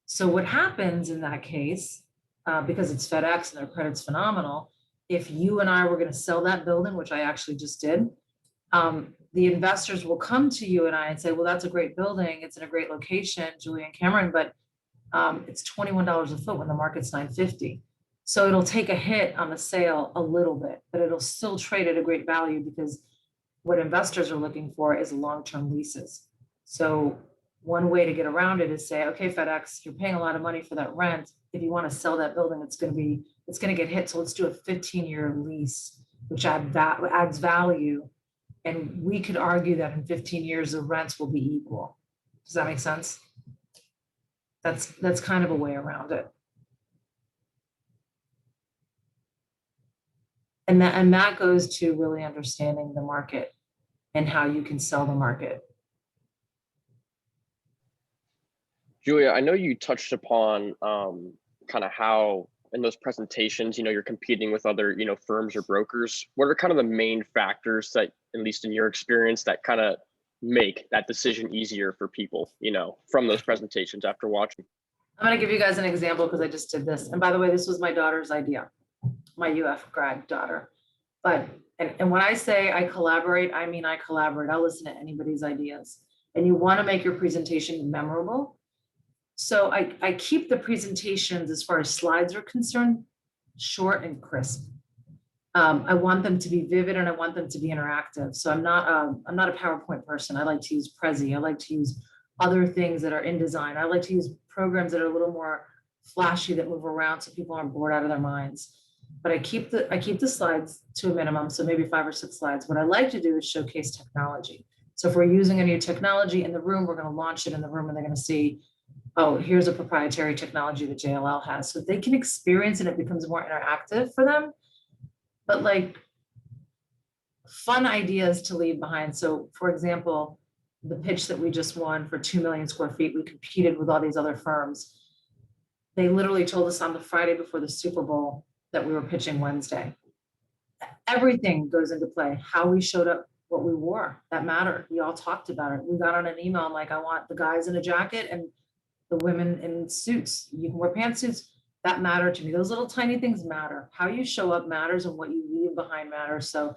So what happens in that case, because it's FedEx and their credit's phenomenal, if you and I were going to sell that building, which I actually just did, the investors will come to you and I and say, well, that's a great building. It's in a great location, Julie and Cameron, but it's $21 a foot when the market's $9.50. So it'll take a hit on the sale a little bit, but it'll still trade at a great value because what investors are looking for is long-term leases. So one way to get around it is say, okay, FedEx, you're paying a lot of money for that rent. If you want to sell that building, it's going to get hit. So let's do a 15-year lease, which adds value. And we could argue that in 15 years, the rents will be equal. Does that make sense? That's kind of a way around it. And that goes to really understanding the market and how you can sell the market. Julia, I know you touched upon kind of how in those presentations, you're competing with other, firms or brokers. What are kind of the main factors that, at least in your experience, that kind of make that decision easier for people, from those presentations after watching? I'm going to give you guys an example because I just did this. And by the way, this was my daughter's idea, my UF grad daughter. But, and when I say I collaborate, I mean I collaborate. I'll listen to anybody's ideas. And you want to make your presentation memorable. So I keep the presentations, as far as slides are concerned, short and crisp. I want them to be vivid and I want them to be interactive. So I'm not a PowerPoint person. I like to use Prezi. I like to use other things that are InDesign. I like to use programs that are a little more flashy, that move around so people aren't bored out of their minds. But I keep the slides to a minimum, so maybe 5 or 6 slides. What I like to do is showcase technology. So if we're using a new technology in the room, we're going to launch it in the room and they're going to see, oh, here's a proprietary technology that JLL has. So they can experience and it becomes more interactive for them. But like fun ideas to leave behind. So for example, the pitch that we just won for 2 million square feet, we competed with all these other firms. They literally told us on the Friday before the Super Bowl that we were pitching Wednesday. Everything goes into play. How we showed up, what we wore, that mattered. We all talked about it. We got on an email, I'm like, I want the guys in a jacket and the women in suits. You can wear pantsuits. That mattered to me. Those little tiny things matter. How you show up matters and what you leave behind matters. So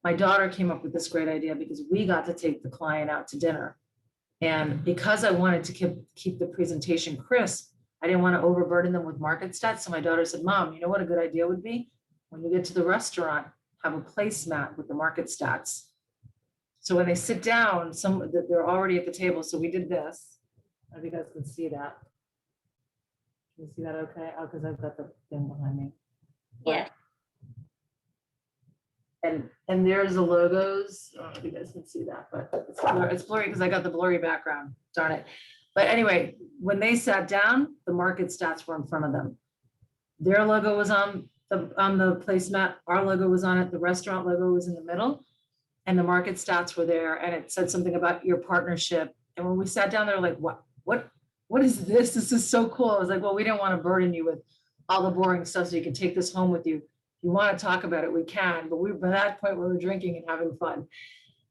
my daughter came up with this great idea because we got to take the client out to dinner. And because I wanted to keep the presentation crisp, I didn't want to overburden them with market stats. So my daughter said, Mom, you know what a good idea would be? When you get to the restaurant, have a placemat with the market stats. So when they sit down, they're already at the table. So we did this. I think you guys can see that. Can you see that okay? Oh, because I've got the thing behind me. Yeah. And there's the logos. I don't know if you guys can see that, but it's blurry because I got the blurry background. Darn it. But anyway, when they sat down, the market stats were in front of them. Their logo was on the placemat. Our logo was on it. The restaurant logo was in the middle. And the market stats were there. And it said something about your partnership. And when we sat down, they were like, what is this? This is so cool. I was like, well, we didn't want to burden you with all the boring stuff so you can take this home with you. If you want to talk about it, we can. But by that point, we were drinking and having fun.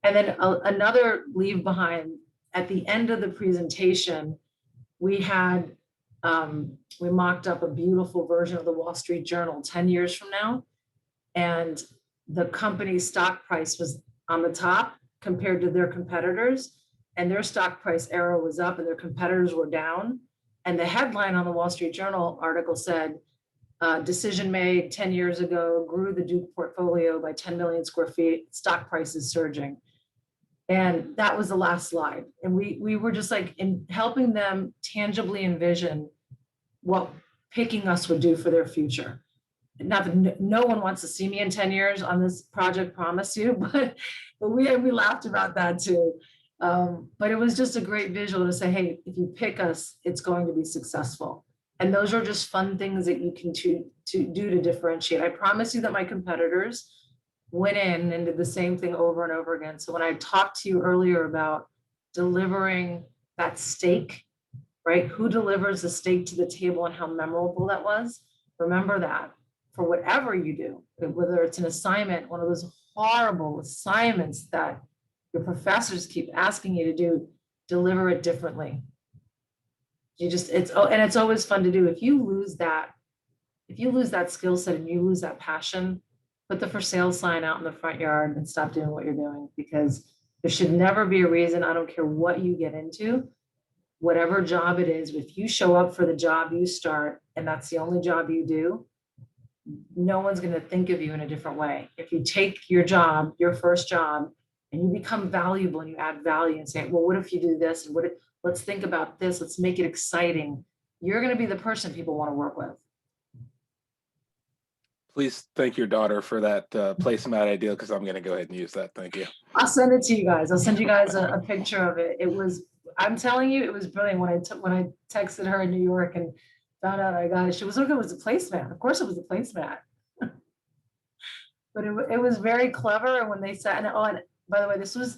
And then another leave behind, at the end of the presentation, we had, we mocked up a beautiful version of the Wall Street Journal 10 years from now. And the company's stock price was on the top compared to their competitors. And their stock price arrow was up and their competitors were down. And the headline on the Wall Street Journal article said, decision made 10 years ago, grew the Duke portfolio by 10 million square feet, stock price is surging. And that was the last slide. And we were just like in helping them tangibly envision what picking us would do for their future. Not that no one wants to see me in 10 years on this project, promise you, but we laughed about that too. But it was just a great visual to say, hey, if you pick us, it's going to be successful. And those are just fun things that you can do to differentiate. I promise you that my competitors went in and did the same thing over and over again. So when I talked to you earlier about delivering that steak, right? Who delivers the steak to the table and how memorable that was? Remember that for whatever you do, whether it's an assignment, one of those horrible assignments that your professors keep asking you to do, deliver it differently. It's always fun to do. If you lose that skill set and you lose that passion, put the for sale sign out in the front yard and stop doing what you're doing, because there should never be a reason, I don't care what you get into, whatever job it is, if you show up for the job you start and that's the only job you do, no one's going to think of you in a different way. If you take your job, your first job, and you become valuable and you add value and say, well, what if you do this? And let's think about this. Let's make it exciting. You're going to be the person people want to work with. Please thank your daughter for that placemat idea, because I'm going to go ahead and use that. Thank you. I'll send it to you guys. I'll send you guys a picture of it. I'm telling you, it was brilliant when I texted her in New York and found out I got it. She was like, it was a placemat. Of course it was a placemat. But it was very clever. And when they said, and by the way, this was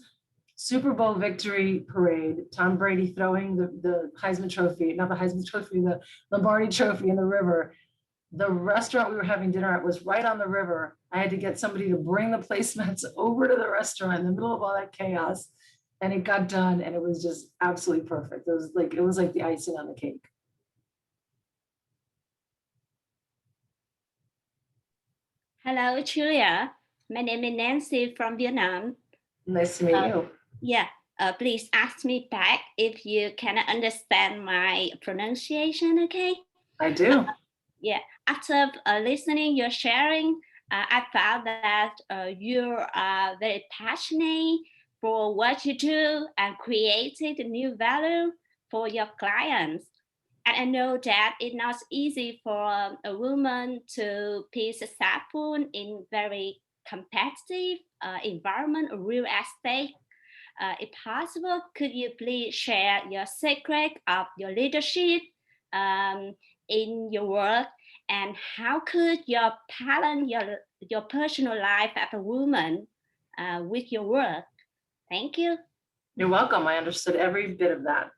Super Bowl victory parade, Tom Brady throwing the Heisman Trophy, not the Heisman Trophy, the Lombardi Trophy in the river. The restaurant we were having dinner at was right on the river. I had to get somebody to bring the placemats over to the restaurant in the middle of all that chaos. And it got done, and it was just absolutely perfect. It was like the icing on the cake. Hello, Julia. My name is Nancy from Vietnam. Nice to meet you. Yeah, please ask me back if you can understand my pronunciation, okay? I do. Yeah, after listening your sharing, I found that you are very passionate for what you do and created a new value for your clients. And I know that it's not easy for a woman to be successful in very competitive environment of real estate. If possible, could you please share your secret of your leadership in your work, and how could you balance your personal life as a woman with your work? Thank you. You're welcome. I understood every bit of that.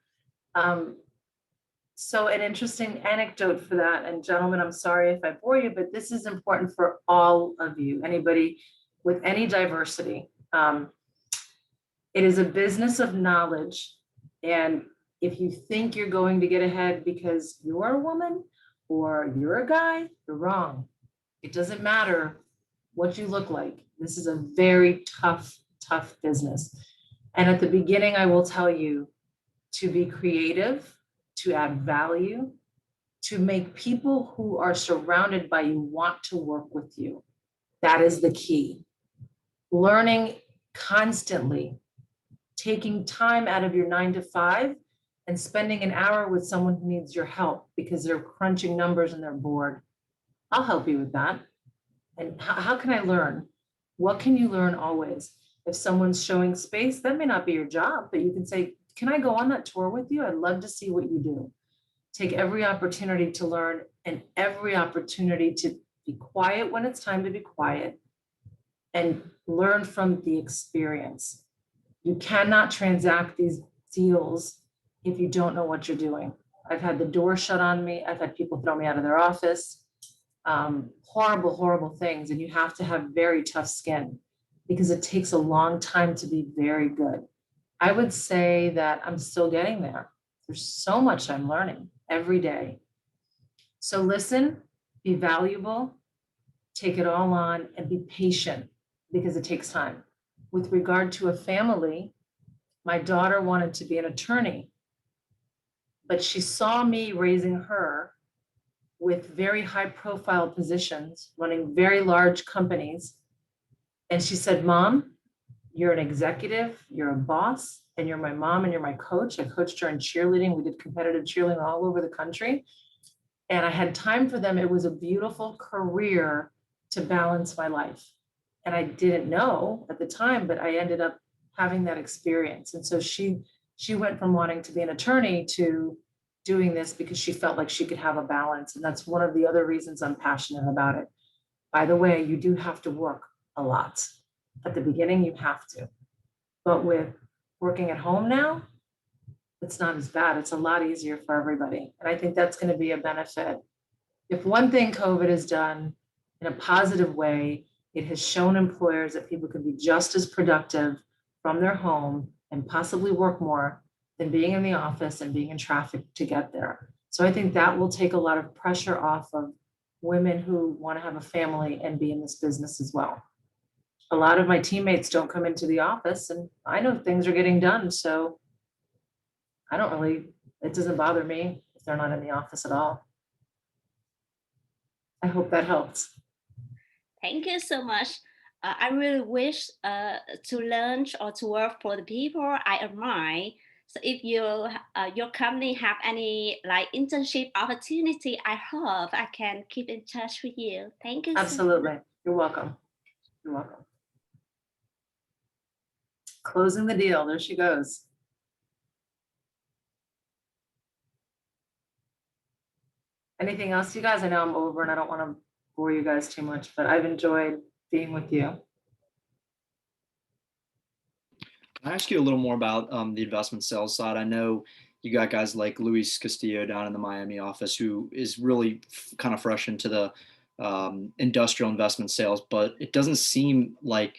So an interesting anecdote for that, and gentlemen, I'm sorry if I bore you, but this is important for all of you, anybody with any diversity. It is a business of knowledge. And if you think you're going to get ahead because you're a woman or you're a guy, you're wrong. It doesn't matter what you look like. This is a very tough business. And at the beginning, I will tell you to be creative, to add value, to make people who are surrounded by you want to work with you. That is the key. Learning constantly, taking time out of your 9 to 5 and spending an hour with someone who needs your help because they're crunching numbers and they're bored. I'll help you with that. And how can I learn? What can you learn always? If someone's showing space, that may not be your job, but you can say, can I go on that tour with you? I'd love to see what you do. Take every opportunity to learn and every opportunity to be quiet when it's time to be quiet and learn from the experience. You cannot transact these deals if you don't know what you're doing. I've had the door shut on me. I've had people throw me out of their office. Horrible things. And you have to have very tough skin because it takes a long time to be very good. I would say that I'm still getting there. There's so much I'm learning every day. So listen, be valuable, take it all on, and be patient because it takes time. With regard to a family, my daughter wanted to be an attorney, but she saw me raising her with very high profile positions, running very large companies. And she said, Mom, you're an executive, you're a boss, and you're my mom and you're my coach. I coached her in cheerleading. We did competitive cheerleading all over the country. And I had time for them. It was a beautiful career to balance my life. And I didn't know at the time, but I ended up having that experience. And so she went from wanting to be an attorney to doing this because she felt like she could have a balance. And that's one of the other reasons I'm passionate about it. By the way, you do have to work a lot. At the beginning, you have to. But with working at home now, it's not as bad. It's a lot easier for everybody. And I think that's going to be a benefit. If one thing COVID has done in a positive way, it has shown employers that people can be just as productive from their home and possibly work more than being in the office and being in traffic to get there. So I think that will take a lot of pressure off of women who want to have a family and be in this business as well. A lot of my teammates don't come into the office, and I know things are getting done. So it doesn't bother me if they're not in the office at all. I hope that helps. Thank you so much. I really wish to learn or to work for the people I admire. So if your company have any like internship opportunity, I hope I can keep in touch with you. Thank you. Absolutely. So you're welcome. You're welcome. Closing the deal. There she goes. Anything else, you guys? I know I'm over and I don't want to bore you guys too much, but I've enjoyed being with you. Can I ask you a little more about the investment sales side? I know you got guys like Luis Castillo down in the Miami office who is really kind of fresh into the industrial investment sales, but it doesn't seem like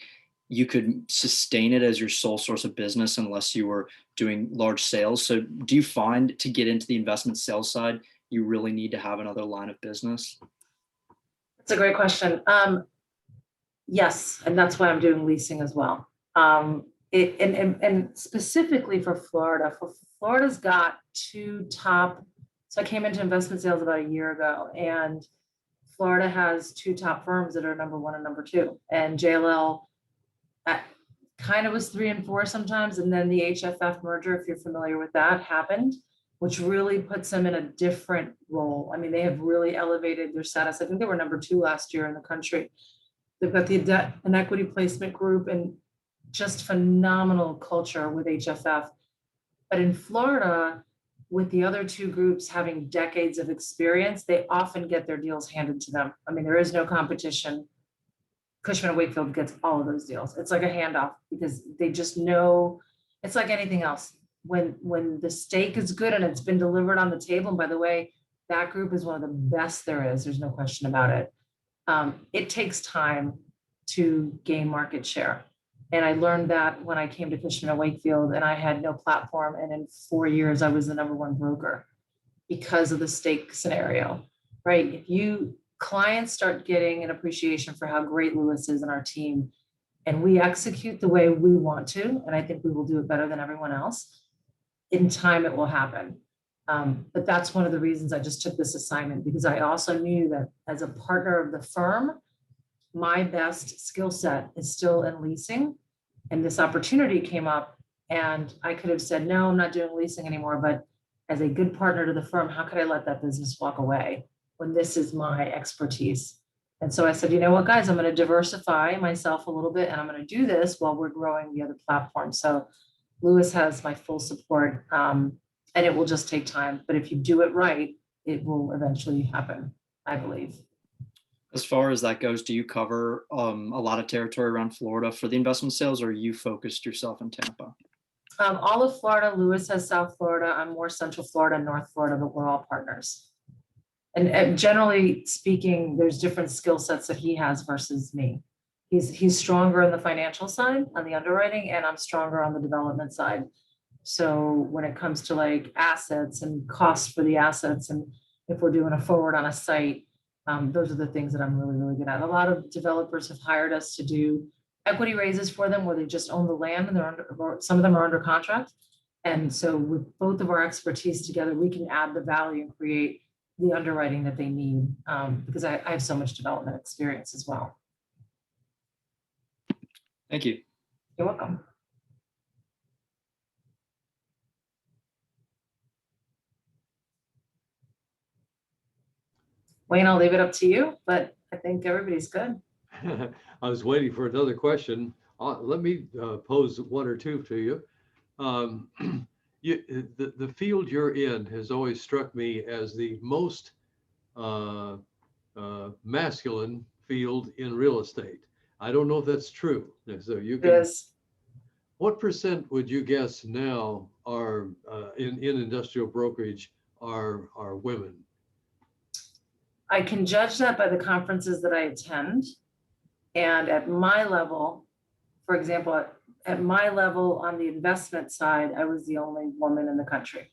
you could sustain it as your sole source of business unless you were doing large sales. So do you find to get into the investment sales side, you really need to have another line of business? That's a great question. Yes, and that's why I'm doing leasing as well. And specifically for Florida's got two top. So I came into investment sales about a year ago, and Florida has two top firms that are number one and number two. And JLL kind of was 3 and 4 sometimes, and then the HFF merger, if you're familiar with that, happened, which really puts them in a different role. I mean, they have really elevated their status. I think they were number 2 last year in the country. They've got the debt and equity placement group and just phenomenal culture with HFF. But in Florida, with the other two groups having decades of experience, they often get their deals handed to them. I mean, there is no competition. Cushman & Wakefield gets all of those deals. It's like a handoff because they just know. It's like anything else. When the steak is good and it's been delivered on the table, and by the way, that group is one of the best there is. There's no question about it. It takes time to gain market share. And I learned that when I came to Cushman & Wakefield and I had no platform. And in 4 years, I was the number 1 broker because of the stake scenario, right? If clients start getting an appreciation for how great Louis is and our team, and we execute the way we want to, and I think we will do it better than everyone else, in time it will happen. But that's one of the reasons I just took this assignment, because I also knew that as a partner of the firm, my best skill set is still in leasing. And this opportunity came up and I could have said, no, I'm not doing leasing anymore. But as a good partner to the firm, how could I let that business walk away when this is my expertise? And so I said, you know what, guys, I'm going to diversify myself a little bit and I'm going to do this while we're growing the other platform. So Louis has my full support, and it will just take time. But if you do it right, it will eventually happen, I believe. As far as that goes, do you cover a lot of territory around Florida for the investment sales, or are you focused yourself in Tampa? All of Florida. Louis has South Florida. I'm more Central Florida, North Florida, but we're all partners. And generally speaking, there's different skill sets that he has versus me. He's stronger on the financial side, on the underwriting, and I'm stronger on the development side. So when it comes to like assets and costs for the assets, and if we're doing a forward on a site, those are the things that I'm really, really good at. A lot of developers have hired us to do equity raises for them where they just own the land and some of them are under contract. And so with both of our expertise together, we can add the value and create the underwriting that they need, because I have so much development experience as well. Thank you. You're welcome. Wayne, I'll leave it up to you, but I think everybody's good. I was waiting for another question. Let me pose one or two to you. The field you're in has always struck me as the most masculine field in real estate. I don't know if that's true. So you can. Yes. What percent would you guess now are in industrial brokerage are women? I can judge that by the conferences that I attend. And at my level, for example, at my level on the investment side, I was the only woman in the country.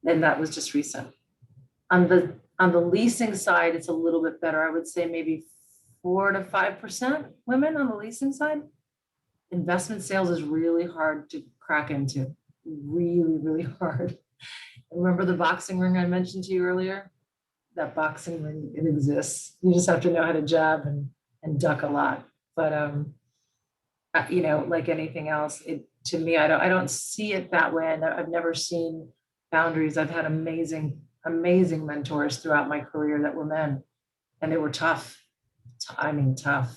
And that was just recent. On the leasing side, it's a little bit better. I would say maybe 4 to 5% women on the leasing side. Investment sales is really hard to crack into, really, really hard. Remember the boxing ring I mentioned to you earlier? That boxing ring, it exists. You just have to know how to jab and duck a lot. But you know, like anything else, to me, I don't see it that way. And I've never seen boundaries. I've had amazing mentors throughout my career that were men, and they were tough. I mean, tough,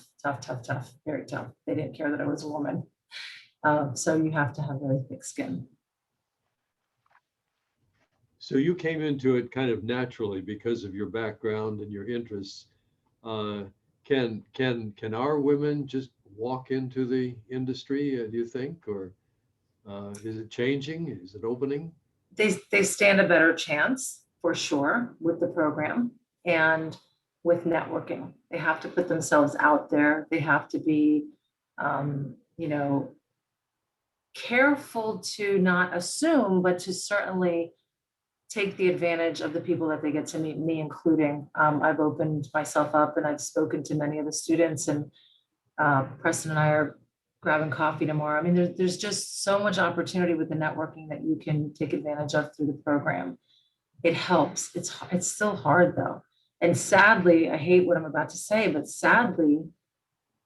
very tough. They didn't care that I was a woman. So you have to have very thick skin. So you came into it kind of naturally because of your background and your interests. Can our women just walk into the industry, do you think, or is it changing? Is it opening? They stand a better chance for sure with the program and with networking. They have to put themselves out there. They have to be, you know, careful to not assume, but to certainly take the advantage of the people that they get to meet, me including. I've opened myself up and I've spoken to many of the students, and Preston and I are grabbing coffee tomorrow. I mean, there's just so much opportunity with the networking that you can take advantage of through the program. It helps. It's still hard though. And sadly, I hate what I'm about to say, but sadly,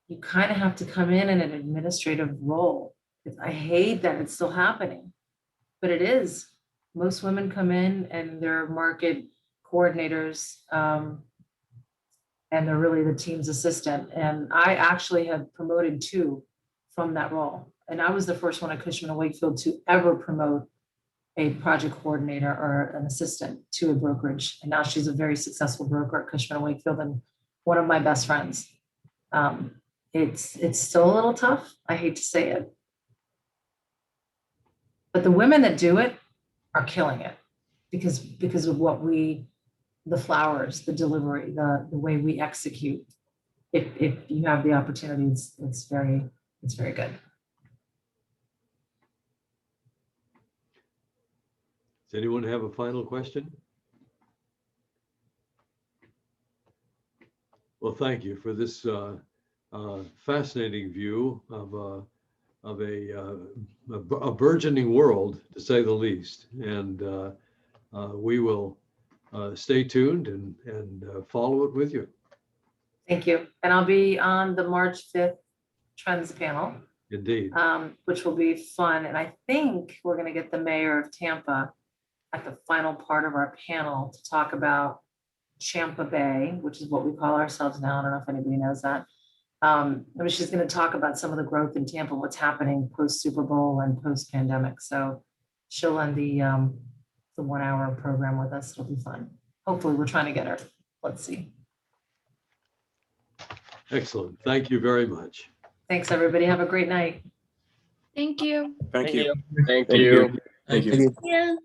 you kind of have to come in an administrative role. I hate that it's still happening, but it is. Most women come in and they're market coordinators, and they're really the team's assistant. And I actually have promoted 2 from that role. And I was the first one at Cushman & Wakefield to ever promote a project coordinator or an assistant to a brokerage. And now she's a very successful broker at Cushman & Wakefield and one of my best friends. It's still a little tough. I hate to say it. But the women that do it are killing it because of what the flowers, the delivery, the way we execute. If you have the opportunity, it's very good. Does anyone have a final question? Well, thank you for this fascinating view of a burgeoning world, to say the least. And we will stay tuned and follow it with you. Thank you. And I'll be on the March 5th Trends panel. Indeed. Which will be fun. And I think we're going to get the mayor of Tampa at the final part of our panel to talk about Champa Bay, which is what we call ourselves now. I don't know if anybody knows that. She's going to talk about some of the growth in Tampa, what's happening post Super Bowl and post pandemic. So she'll end the 1-hour program with us. It'll be fun. Hopefully we're trying to get her. Let's see. Excellent. Thank you very much. Thanks, everybody. Have a great night. Thank you. Thank you. Thank you. Thank you. Thank you.